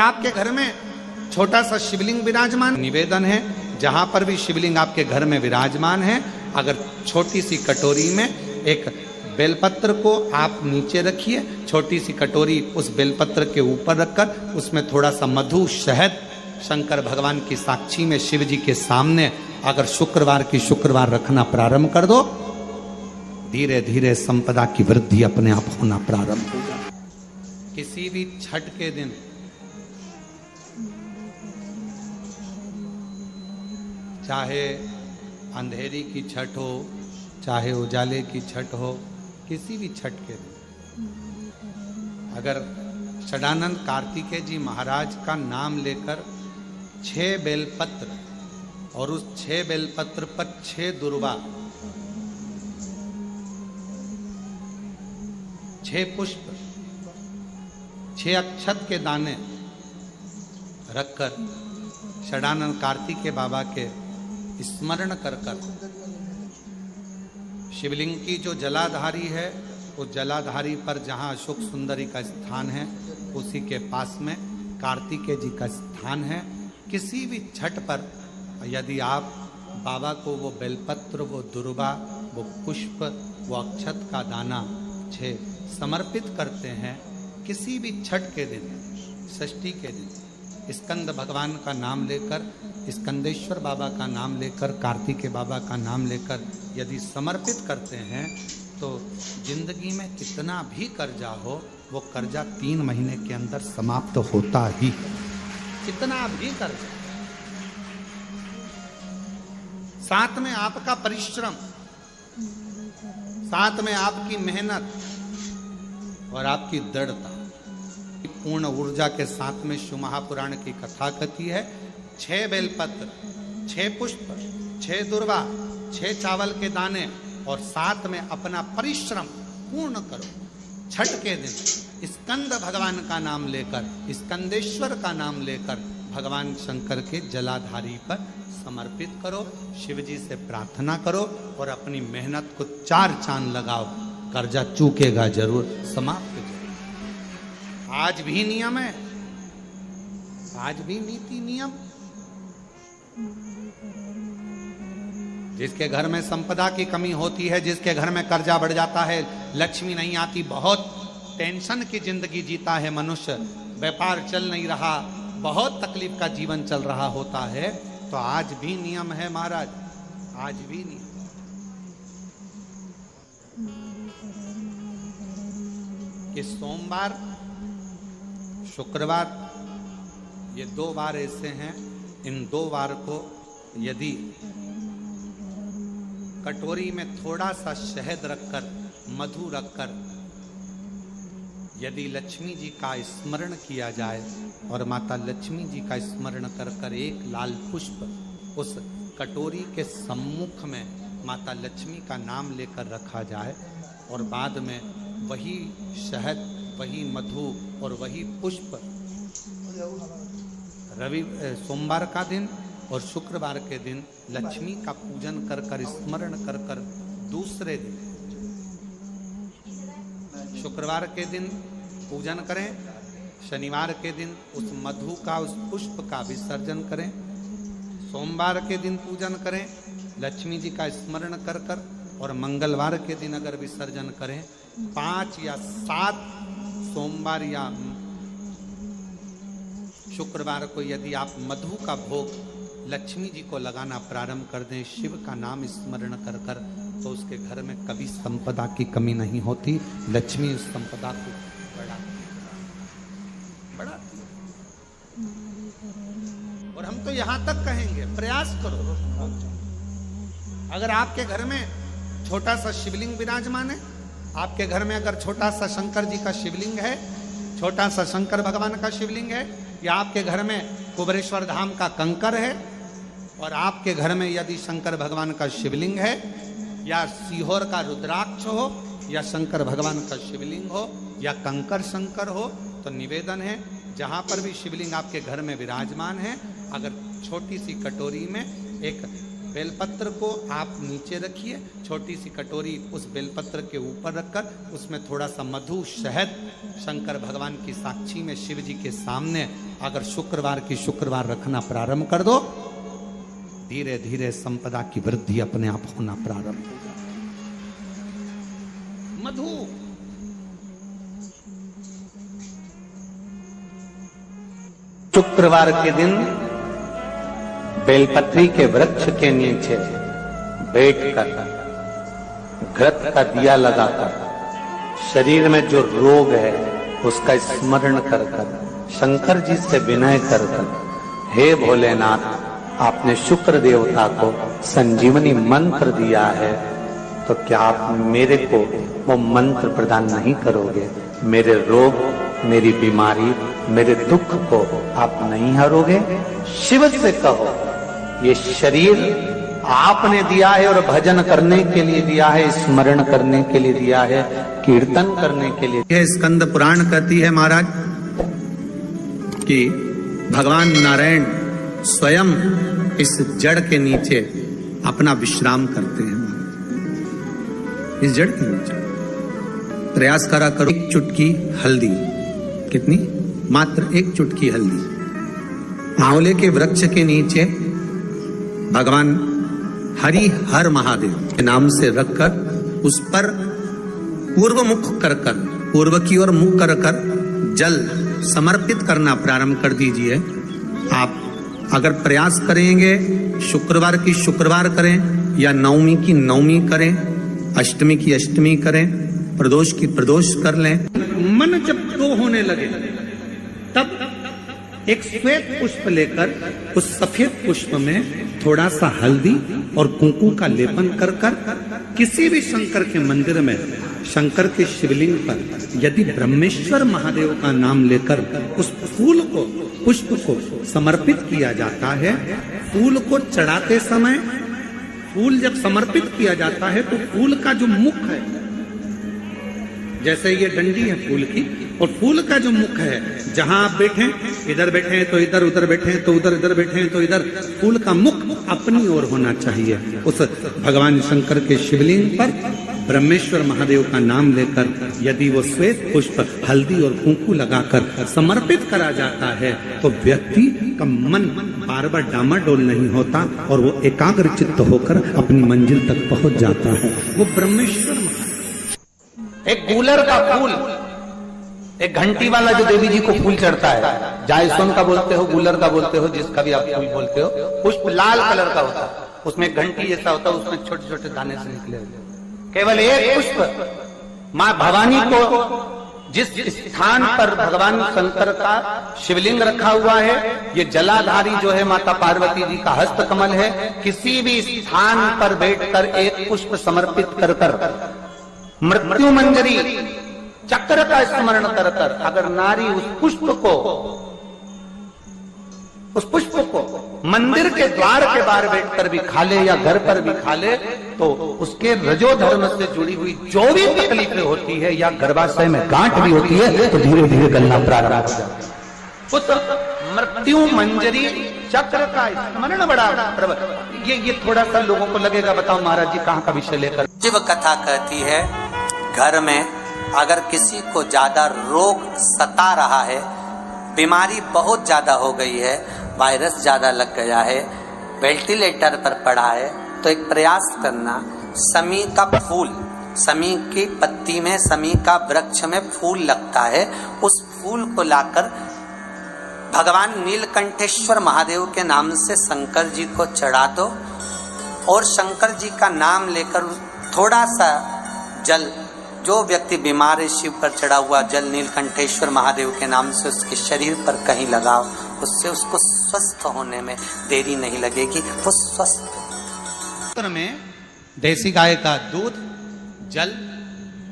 आपके घर में छोटा सा शिवलिंग विराजमान, निवेदन है जहां पर भी शिवलिंग आपके घर में विराजमान है, अगर छोटी सी कटोरी में एक बेलपत्र को आप नीचे रखिए, छोटी सी कटोरी उस बेलपत्र के ऊपर रखकर उसमें थोड़ा सा मधु शहद शंकर भगवान की साक्षी में शिव जी के सामने अगर शुक्रवार की शुक्रवार रखना प्रारंभ कर दो, धीरे धीरे संपदा की वृद्धि अपने आप होना प्रारंभ होगा। किसी भी छठ के दिन चाहे अंधेरी की छठ हो, चाहे उजाले की छठ हो, किसी भी छठ के दिन अगर षडानंद कार्तिकेय जी महाराज का नाम लेकर 6 बेलपत्र और उस 6 बेलपत्र पर 6 दुर्वा, 6 पुष्प, 6 अक्षत के दाने रखकर षडानंद कार्तिकेय बाबा के स्मरण कर कर शिवलिंग की जो जलाधारी है, उस जलाधारी पर जहाँ अशोक सुंदरी का स्थान है उसी के पास में कार्तिकेय जी का स्थान है। किसी भी छठ पर यदि आप बाबा को वो बेलपत्र, वो दुर्वा, वो पुष्प, वो अक्षत का दाना 6 समर्पित करते हैं, किसी भी छठ के दिन, षष्ठी के दिन स्कंद भगवान का नाम लेकर, स्कंदेश्वर बाबा का नाम लेकर, कार्तिकेय बाबा का नाम लेकर यदि समर्पित करते हैं तो जिंदगी में कितना भी कर्जा हो वो कर्जा 3 महीने के अंदर समाप्त होता ही है। कितना भी कर्जा, साथ में आपका परिश्रम, साथ में आपकी मेहनत और आपकी दृढ़ता, पूर्ण ऊर्जा के साथ में शिव महापुराण की कथा कथी है। 6 बेलपत्र, 6 पुष्प, 6 दुर्वा, 6 चावल के दाने और साथ में अपना परिश्रम पूर्ण करो। छठ के दिन स्कंद भगवान का नाम लेकर, स्कंदेश्वर का नाम लेकर भगवान शंकर के जलाधारी पर समर्पित करो, शिव जी से प्रार्थना करो और अपनी मेहनत को 4 चांद लगाओ, कर्जा चूकेगा जरूर, समाप्त जरूर। आज भी नियम है, आज भी नीति नियम। जिसके घर में संपदा की कमी होती है, जिसके घर में कर्जा बढ़ जाता है, लक्ष्मी नहीं आती, बहुत टेंशन की जिंदगी जीता है मनुष्य, व्यापार चल नहीं रहा, बहुत तकलीफ का जीवन चल रहा होता है, तो आज भी नियम है महाराज, आज भी नियम। कि सोमवार, शुक्रवार, ये 2 बार ऐसे हैं, इन 2 बार को यदि कटोरी में थोड़ा सा शहद रखकर, मधु रखकर यदि लक्ष्मी जी का स्मरण किया जाए और माता लक्ष्मी जी का स्मरण कर कर एक लाल पुष्प उस कटोरी के सम्मुख में माता लक्ष्मी का नाम लेकर रखा जाए और बाद में वही शहद, वही मधु और वही पुष्प सोमवार का दिन और शुक्रवार के दिन लक्ष्मी का पूजन कर कर, स्मरण कर कर, दूसरे दिन शुक्रवार के दिन पूजन करें, शनिवार के दिन उस मधु का, उस पुष्प का विसर्जन करें, सोमवार के दिन पूजन करें लक्ष्मी जी का स्मरण कर कर और मंगलवार के दिन अगर विसर्जन करें, 5 या 7 सोमवार या शुक्रवार को यदि आप मधु का भोग लक्ष्मी जी को लगाना प्रारंभ कर दें, शिव का नाम स्मरण कर कर, तो उसके घर में कभी संपदा की कमी नहीं होती। लक्ष्मी उस संपदा को बढ़ाती। और हम तो यहां तक कहेंगे, प्रयास करो, अगर आपके घर में छोटा सा शिवलिंग विराजमान है, आपके घर में अगर छोटा सा शंकर जी का शिवलिंग है, छोटा सा शंकर भगवान का शिवलिंग है, या आपके घर में कुबेरेश्वर धाम का कंकर है, और आपके घर में यदि शंकर भगवान का शिवलिंग है, या सीहोर का रुद्राक्ष हो, या शंकर भगवान का शिवलिंग हो, या कंकर शंकर हो, तो निवेदन है जहां पर भी शिवलिंग आपके घर में विराजमान है, अगर छोटी सी कटोरी में एक बेलपत्र को आप नीचे रखिए, छोटी सी कटोरी उस बेलपत्र के ऊपर रखकर उसमें थोड़ा सा मधु शहद शंकर भगवान की साक्षी में शिव जी के सामने अगर शुक्रवार की शुक्रवार रखना प्रारंभ कर दो, धीरे धीरे संपदा की वृद्धि अपने आप होना प्रारंभ हो जाए। मधु शुक्रवार के दिन बेलपत्री के वृक्ष के नीचे बैठकर घृत का दिया लगाकर शरीर में जो रोग है उसका स्मरण कर कर शंकर जी से विनय कर कर, हे भोलेनाथ, आपने शुक्र देवता को संजीवनी मंत्र दिया है, तो क्या आप मेरे को वो मंत्र प्रदान नहीं करोगे? मेरे रोग, मेरी बीमारी, मेरे दुख को आप नहीं हरोगे? शिव से कहो, ये शरीर आपने दिया है और भजन करने के लिए दिया है, स्मरण करने के लिए दिया है, कीर्तन करने के लिए। यह स्कंद पुराण कहती है महाराज कि भगवान नारायण स्वयं इस जड़ के नीचे अपना विश्राम करते हैं। इस जड़ के नीचे प्रयास करा करो, एक चुटकी हल्दी, कितनी? मात्र एक चुटकी हल्दी आंवले के वृक्ष के नीचे भगवान हरि हर महादेव के नाम से रखकर उस पर पूर्व मुख कर कर, पूर्व की ओर मुख कर कर जल समर्पित करना प्रारंभ कर दीजिए। आप अगर प्रयास करेंगे शुक्रवार की शुक्रवार करें या नवमी की नवमी करें, अष्टमी की अष्टमी करें, प्रदोष की प्रदोष कर लें। मन जब दो होने लगे तब एक श्वेत पुष्प लेकर उस सफेद पुष्प में थोड़ा सा हल्दी और कुंकू का लेपन कर कर किसी भी शंकर के मंदिर में शंकर के शिवलिंग पर यदि ब्रह्मेश्वर महादेव का नाम लेकर उस फूल को, पुष्प को समर्पित किया जाता है, फूल को चढ़ाते समय, फूल जब समर्पित किया जाता है तो फूल का जो मुख है, जैसे ये डंडी है फूल की, और फूल का जो मुख है, जहां आप बैठे, इधर बैठे तो इधर, उधर बैठे तो उधर, इधर बैठे तो इधर, फूल का मुख अपनी ओर होना चाहिए। उस भगवान शंकर के शिवलिंग पर ब्रह्मेश्वर महादेव का नाम लेकर यदि वो श्वेत पुष्प हल्दी और कुंकू लगाकर समर्पित करा जाता है तो व्यक्ति का मन बार बार डामाडोल नहीं होता और वो एकाग्र चित्त होकर अपनी मंजिल तक पहुंच जाता है। वो ब्रह्मेश्वर, एक गूलर का फूल, एक घंटी वाला जो देवी जी को फूल चढ़ता है, जायसोन का बोलते हो, गूलर का बोलते हो, जिसका भी आप फूल बोलते हो, पुष्प लाल कलर का होता है, उसमें घंटी जैसा होता है, उसमें छोटे छोटे दाने से निकले। केवल एक पुष्प मां भवानी को जिस स्थान पर भगवान शंकर का शिवलिंग रखा हुआ है, ये जलाधारी जो है माता पार्वती जी का हस्त कमल है, किसी भी स्थान पर बैठकर एक पुष्प समर्पित कर कर मृत्यु मंजरी चक्र का स्मरण कर कर अगर नारी उस पुष्प को मंदिर के द्वार के बाहर बैठकर भी खा ले या घर पर भी खा ले, तो उसके रजो धर्म से जुड़ी हुई जो भी तकलीफें होती है या गर्भाशय में गांठ भी होती है तो धीरे धीरे गलना प्रारंभ हो जाता है। उस मृत्यु मंजरी चक्र का स्मरण बड़ा ये थोड़ा सा लोगों को लगेगा, बताओ महाराज जी कहाँ का विषय लेकर। शिव कथा कहती है घर में अगर किसी को ज्यादा रोग सता रहा है, बीमारी बहुत ज्यादा हो गई है, वायरस ज्यादा लग गया है, वेंटिलेटर पर पड़ा है, तो एक प्रयास करना, समी का फूल, समी की पत्ती में, समी का वृक्ष में फूल लगता है, उस फूल को लाकर भगवान नीलकंठेश्वर महादेव के नाम से शंकर जी को चढ़ा दो और शंकर जी का नाम लेकर थोड़ा सा जल, जो व्यक्ति बीमार है शिव पर चढ़ा हुआ जल नीलकंठेश्वर महादेव के नाम से उसके शरीर पर कहीं लगाओ, उससे उसको स्वस्थ होने में देरी नहीं लगेगी, वो स्वस्थ। में देसी गाय का दूध, जल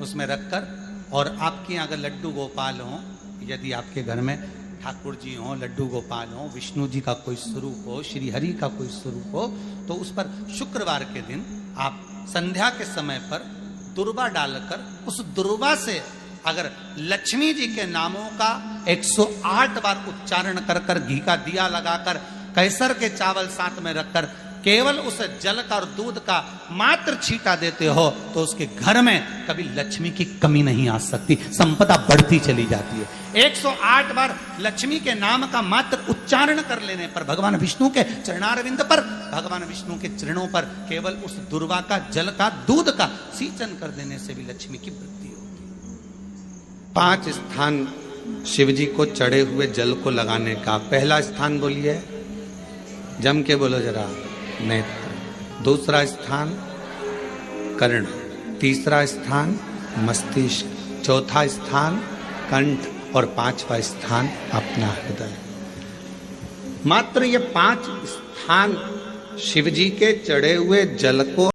उसमें रखकर, और आपके अगर लड्डू गोपाल हो, यदि आपके घर में ठाकुर जी हो, लड्डू गोपाल हो, विष्णु जी का कोई स्वरूप हो, श्री हरि का कोई स्वरूप हो, तो उस पर शुक्रवार के दिन आप संध्या के समय पर दुर्वा डालकर उस दुर्वा से अगर लक्ष्मी जी के नामों का 108 बार उच्चारण कर कर घी का दिया लगाकर कैसर के चावल साथ में रखकर केवल उस जल का और दूध का मात्र छींटा देते हो तो उसके घर में कभी लक्ष्मी की कमी नहीं आ सकती, संपदा बढ़ती चली जाती है। 108 बार लक्ष्मी के नाम का मात्र उच्चारण कर लेने पर, भगवान विष्णु के चरणारविंद पर, भगवान विष्णु के चरणों पर केवल उस दुर्वा का जल का दूध का सिंचन कर देने से भी लक्ष्मी की वृद्धि होती। 5 स्थान शिव जी को चढ़े हुए जल को लगाने का। पहला स्थान बोलिए, जम के बोलो जरा, नेत्र। दूसरा स्थान कर्ण, तीसरा स्थान मस्तिष्क, चौथा स्थान कंठ और 5वां स्थान अपना हृदय। मात्र ये 5 स्थान शिव जी के चढ़े हुए जल को